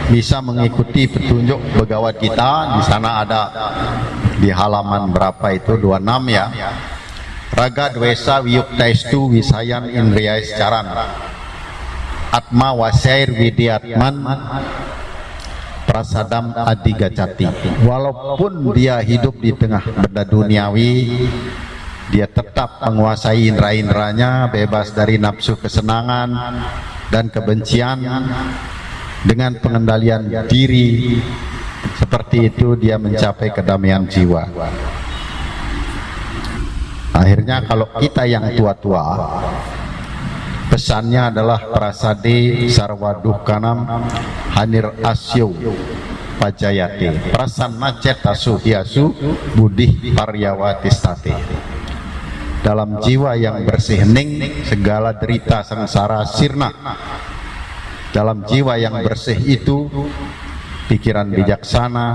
bisa mengikuti petunjuk Bhagavad Gita. Di sana ada di halaman berapa itu, 26 ya. Raga dwesa wiyuktaistu wisayan indriyais caran. Atma Wasyair Widiatman Prasadam Adigacati. Walaupun dia hidup di tengah benda duniawi, dia tetap menguasai indera-inderanya, bebas dari nafsu kesenangan dan kebencian. Dengan pengendalian diri seperti itu dia mencapai kedamaian jiwa. Akhirnya kalau kita yang tua-tua, pesannya adalah prasade sarwaduhkanam hanir asyo pajayate prasanna cetasu hiasu budih paryawatistate. Dalam jiwa yang bersih hening segala derita sengsara sirna. Dalam jiwa yang bersih itu pikiran bijaksana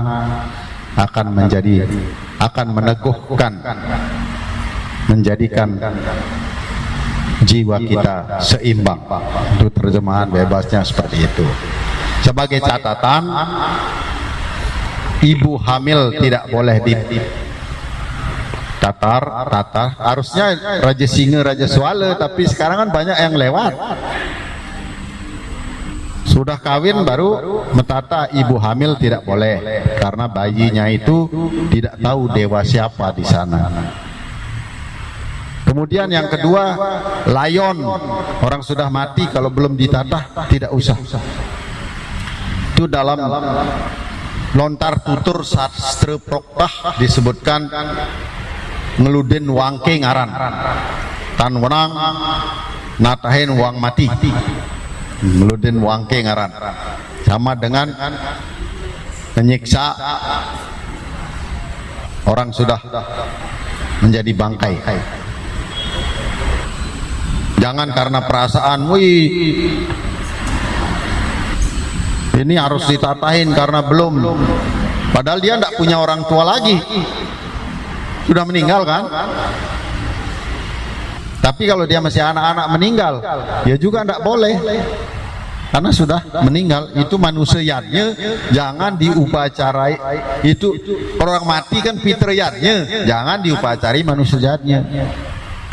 akan meneguhkan, menjadikan jiwa kita seimbang. Itu terjemahan bebasnya seperti itu. Sebagai catatan, ibu hamil tidak boleh ditatar. Harusnya Raja Singa, Raja Swala, tapi sekarang kan banyak yang lewat. Sudah kawin baru mentata ibu hamil tidak boleh, karena bayinya itu tidak tahu dewa siapa di sana. Kemudian yang kedua, layon, orang sudah mati kalau belum ditatah tidak usah. Itu dalam lontar tutur sastra proktah disebutkan ngeludin wangke ngaran tan wenang natahin wang mati. Ngeludin wangke ngaran sama dengan menyiksa orang sudah menjadi bangkai. Jangan karena perasaan, wih ini harus ditatahin karena belum, padahal dia tidak punya orang tua lagi, sudah meninggal kan. Tapi kalau dia masih anak-anak meninggal, ya juga tidak boleh, karena sudah meninggal. Itu manusianya, jangan diupacarai. Itu orang mati kan fitriyatnya, jangan diupacari manusianya.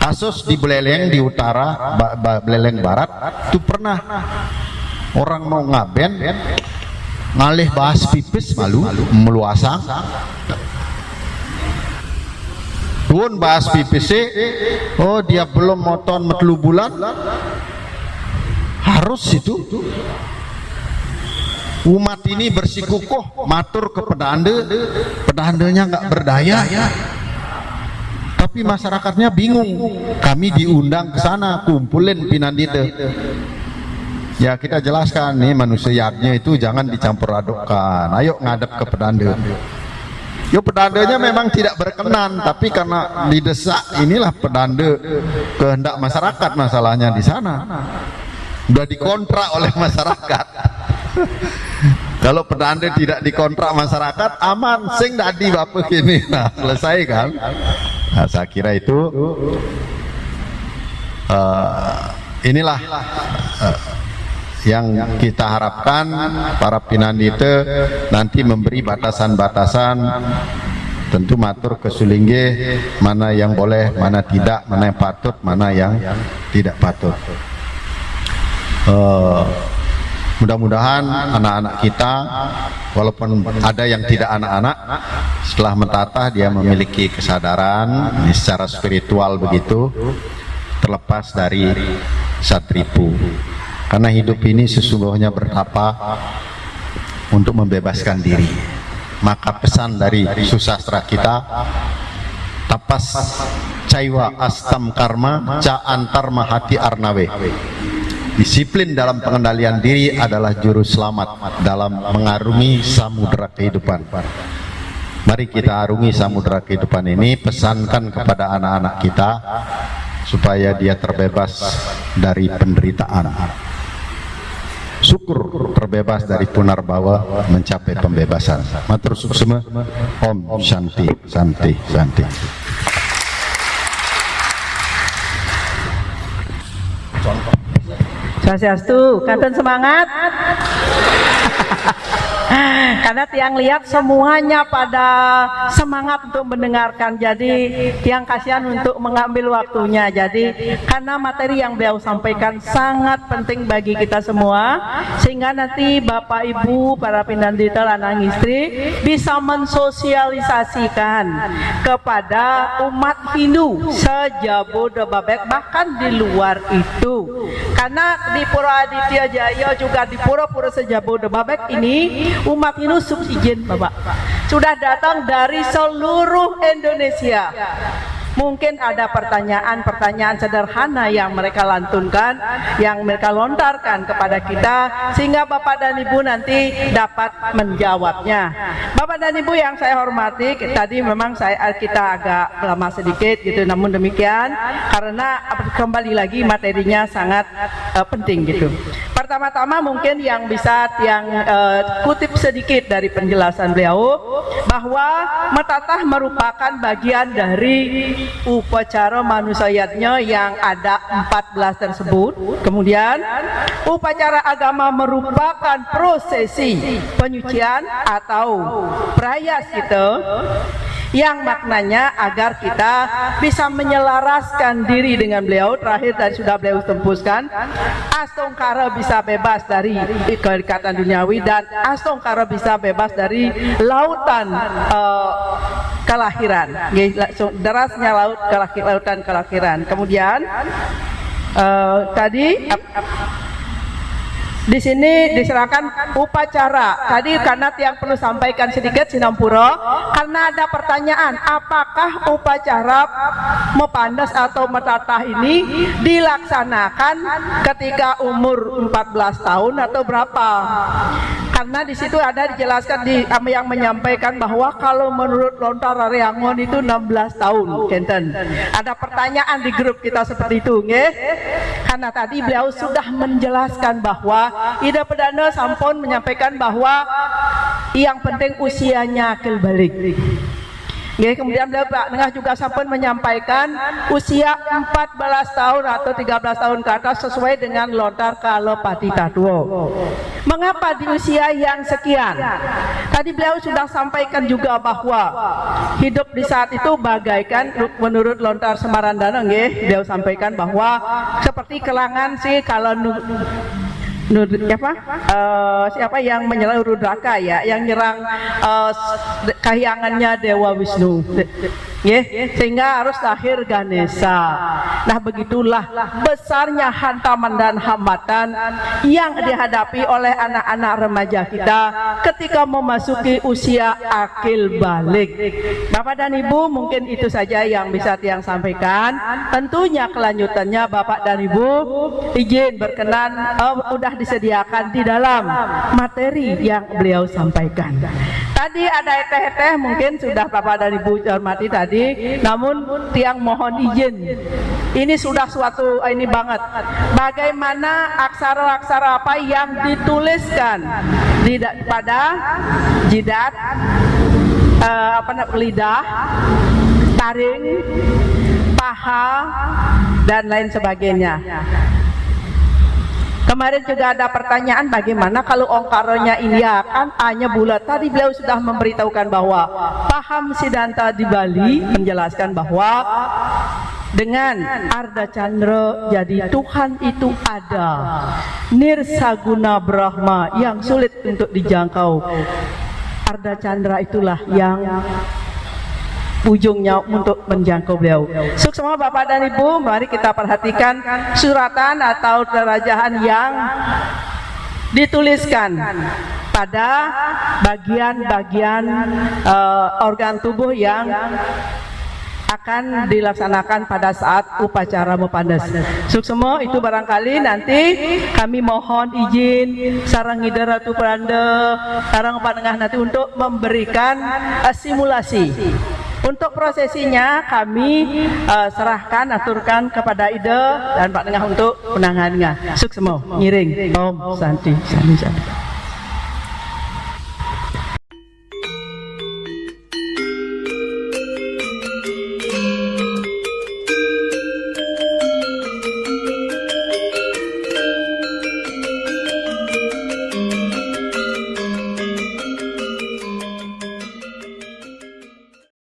Kasus di Beleleng di utara, Beleleng Barat, itu pernah orang mau ngaben, ngalih bahas pipis meluasang. Tuan bahas pipis, oh dia belum moton metelu bulan, harus itu. Umat ini bersikukuh matur ke pedandanya nggak berdaya, tapi masyarakatnya bingung. Kami diundang ke sana, kumpulin pinandite. Ya kita jelaskan nih, manusianya itu jangan dicampur adukkan. Ayo ngadep ke pedanda. Yo pedandanya memang tidak berkenan, tapi karena didesak, inilah pedanda kehendak masyarakat, masalahnya di sana. Udah dikontrak oleh masyarakat. Kalau pedanda tidak dikontrak masyarakat, aman, sing dadi bapak ini. Nah, selesai kan? Nah, saya kira itu inilah yang kita harapkan para pinandite nanti memberi batasan-batasan, tentu matur ke sulingge mana yang boleh, mana tidak, mana yang patut, mana yang tidak patut. Mudah-mudahan anak-anak kita, walaupun ada yang tidak anak-anak, setelah mentatah dia memiliki kesadaran secara spiritual begitu, terlepas dari satripu. Karena hidup ini sesungguhnya bertapa untuk membebaskan diri. Maka pesan dari susastra kita, tapas caiwa astam karma ca antar mahati arnawe. Disiplin dalam pengendalian diri adalah juru selamat dalam mengarungi samudera kehidupan. Mari kita arungi samudera kehidupan ini, pesankan kepada anak-anak kita supaya dia terbebas dari penderitaan. Syukur terbebas dari punarbawa, mencapai pembebasan. Matur suksema. Om Shanti Shanti Shanti.
Swastiastu, kanten semangat. Karena tiang lihat semuanya pada semangat untuk mendengarkan, jadi tiang kasihan untuk mengambil waktunya. Jadi karena materi yang beliau sampaikan sangat penting bagi kita semua, sehingga nanti Bapak Ibu para pimpinan dita lanang istri bisa mensosialisasikan kepada umat Hindu se-Jabodebek, bahkan di luar itu. Karena di Pura Aditya Jaya juga di pura-pura se-Jabodebek ini umat Hindu subsisten, Bapak, sudah datang dari seluruh Indonesia. Mungkin ada pertanyaan-pertanyaan sederhana yang mereka lantunkan, yang mereka lontarkan kepada kita, sehingga Bapak dan Ibu nanti dapat menjawabnya. Bapak dan Ibu yang saya hormati, tadi memang kita agak lama sedikit gitu, namun demikian karena kembali lagi materinya sangat penting gitu. Pertama-tama mungkin yang bisa kutip sedikit dari penjelasan beliau, bahwa metatah merupakan bagian dari upacara manusayatnya yang ada 14 tersebut. Kemudian upacara agama merupakan prosesi penyucian atau prayas gitu, yang maknanya agar kita bisa menyelaraskan diri dengan beliau. Terakhir tadi sudah beliau tempuskan, astongkara bisa bebas dari keikatan duniawi, dan astongkara bisa bebas dari lautan kelahiran, derasnya lautan kelahiran. Kemudian tadi di sini diserahkan upacara. Tadi karena tiang perlu sampaikan sedikit Sinampura, karena ada pertanyaan, apakah upacara mepandas atau metatah ini dilaksanakan ketika umur 14 tahun atau berapa? Karena di situ ada dijelaskan yang menyampaikan bahwa kalau menurut Lontar Rariangon itu 16 tahun, Kenten. Ada pertanyaan di grup kita seperti itu, nggih? Karena tadi beliau sudah menjelaskan bahwa Ida Perdana sampun menyampaikan bahwa yang penting usianya akil balik. Oke, kemudian beliau Pak Tengah juga sampun menyampaikan usia 14 tahun atau 13 tahun ke atas sesuai dengan Lontar Kalopati Tatuo. Mengapa di usia yang sekian? Tadi beliau sudah sampaikan juga bahwa hidup di saat itu bagaikan menurut Lontar Semarandana, beliau sampaikan bahwa seperti kelangan sih kalau siapa yang menyerang Rudraka ya, yang nyerang kahyangannya Dewa Wisnu, sehingga harus lahir Ganesha. Nah, begitulah besarnya hantaman dan hambatan yang dihadapi oleh anak-anak remaja kita ketika memasuki usia akil balik. Bapak dan Ibu, mungkin itu saja yang bisa tiang sampaikan. Tentunya kelanjutannya Bapak dan Ibu izin berkenan udah disediakan di dalam materi yang beliau sampaikan. Tadi ada eteh-eteh mungkin sudah Bapak dan Ibu hormati tadi, namun tiang mohon izin. Ini sudah suatu ini banget. Bagaimana aksara-aksara apa yang dituliskan pada jidat, lidah, taring, paha, dan lain sebagainya. Kemarin juga ada pertanyaan bagaimana kalau ongkaronya ini akan hanya bulat. Tadi beliau sudah memberitahukan bahwa paham Siddhanta di Bali menjelaskan bahwa dengan Arda Chandra jadi Tuhan itu ada, Nirsaguna Brahma yang sulit untuk dijangkau. Arda Chandra itulah yang ujungnya untuk menjangkau beliau. Semua Bapak dan Ibu, mari kita perhatikan suratan atau derajahan yang dituliskan pada bagian-bagian organ tubuh yang akan dilaksanakan pada saat upacara mepandas. Suksema itu barangkali nanti kami mohon izin sarang Ida Ratu Pranda, sarang Pak Tengah nanti untuk memberikan simulasi. Untuk prosesinya kami aturkan kepada Ida dan Pak Tengah untuk penanganannya. Suksema, ngiring. Om Santi, Santi, Santi.